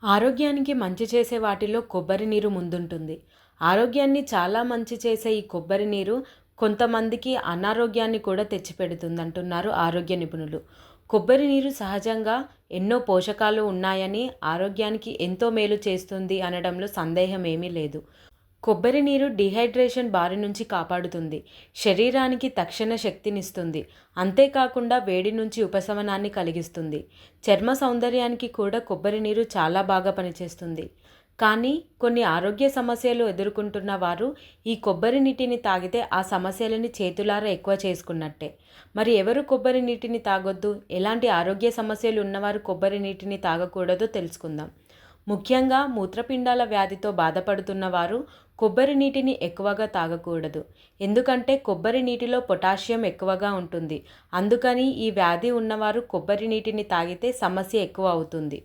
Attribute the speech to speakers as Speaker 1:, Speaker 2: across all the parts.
Speaker 1: ఆరోగ్యానికి మంచి చేసే వాటిలో కొబ్బరి నీరు ముందుంటుంది. ఆరోగ్యాన్ని చాలా మంచి చేసే ఈ కొబ్బరి నీరు కొంతమందికి అనారోగ్యాన్ని కూడా తెచ్చిపెడుతుందంటున్నారు ఆరోగ్య నిపుణులు. కొబ్బరి నీరు సహజంగా ఎన్నో పోషకాలు ఉన్నాయని, ఆరోగ్యానికి ఎంతో మేలు చేస్తుంది అనడంలో సందేహం ఏమీ లేదు. కొబ్బరి నీరు డీహైడ్రేషన్ బారి నుంచి కాపాడుతుంది. శరీరానికి తక్షణ శక్తినిస్తుంది. అంతేకాకుండా వేడి నుంచి ఉపశమనాన్ని కలిగిస్తుంది. చర్మ సౌందర్యానికి కూడా కొబ్బరి నీరు చాలా బాగా పనిచేస్తుంది. కానీ కొన్ని ఆరోగ్య సమస్యలు ఎదుర్కొంటున్న వారు ఈ కొబ్బరి నీటిని తాగితే ఆ సమస్యలని చేతులారా ఎక్కువ చేసుకున్నట్టే. మరి ఎవరు కొబ్బరి నీటిని తాగొద్దు? ఎలాంటి ఆరోగ్య సమస్యలు ఉన్నవారు కొబ్బరి నీటిని తాగకూడదో తెలుసుకుందాం. ముఖ్యంగా మూత్రపిండాల వ్యాధితో బాధపడుతున్న వారు కొబ్బరి నీటిని ఎక్కువగా తాగకూడదు. ఎందుకంటే కొబ్బరి నీటిలో పొటాషియం ఎక్కువగా ఉంటుంది. అందుకని ఈ వ్యాధి ఉన్నవారు కొబ్బరి నీటిని తాగితే సమస్య ఎక్కువ అవుతుంది.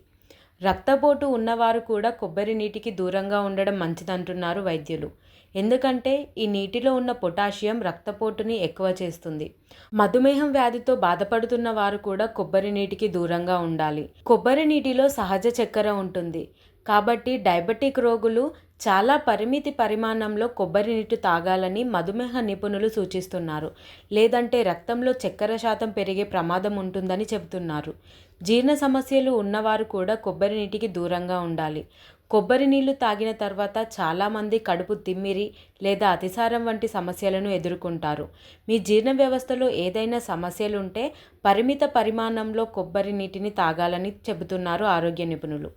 Speaker 1: రక్తపోటు ఉన్నవారు కూడా కొబ్బరి నీటికి దూరంగా ఉండడం మంచిదంటున్నారు వైద్యులు. ఎందుకంటే ఈ నీటిలో ఉన్న పొటాషియం రక్తపోటుని ఎక్కువ చేస్తుంది. మధుమేహం వ్యాధితో బాధపడుతున్న వారు కూడా కొబ్బరి నీటికి దూరంగా ఉండాలి. కొబ్బరి నీటిలో సహజ చక్కెర ఉంటుంది. కాబట్టి డయాబెటిక్ రోగులు చాలా పరిమితి పరిమాణంలో కొబ్బరి నీటి తాగాలని మధుమేహ నిపుణులు సూచిస్తున్నారు. లేదంటే రక్తంలో చక్కెర శాతం పెరిగే ప్రమాదం ఉంటుందని చెబుతున్నారు. జీర్ణ సమస్యలు ఉన్నవారు కూడా కొబ్బరి నీటికి దూరంగా ఉండాలి. కొబ్బరి నీళ్లు తాగిన తర్వాత చాలామంది కడుపు తిమ్మిరి లేదా అతిసారం వంటి సమస్యలను ఎదుర్కొంటారు. మీ జీర్ణ వ్యవస్థలో ఏదైనా సమస్యలుంటే పరిమిత పరిమాణంలో కొబ్బరి నీటిని తాగాలని చెబుతున్నారు ఆరోగ్య నిపుణులు.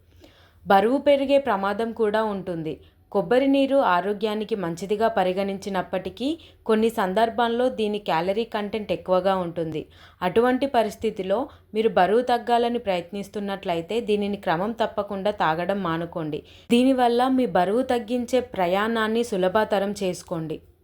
Speaker 1: బరువు పెరిగే ప్రమాదం కూడా ఉంటుంది. కొబ్బరి నీరు ఆరోగ్యానికి మంచిదిగా పరిగణించినప్పటికీ కొన్ని సందర్భాల్లో దీని క్యాలరీ కంటెంట్ ఎక్కువగా ఉంటుంది. అటువంటి పరిస్థితిలో మీరు బరువు తగ్గాలని ప్రయత్నిస్తున్నట్లయితే దీనిని క్రమం తప్పకుండా తాగడం మానుకోండి. దీనివల్ల మీ బరువు తగ్గించే ప్రయాణాన్ని సులభతరం చేసుకోండి.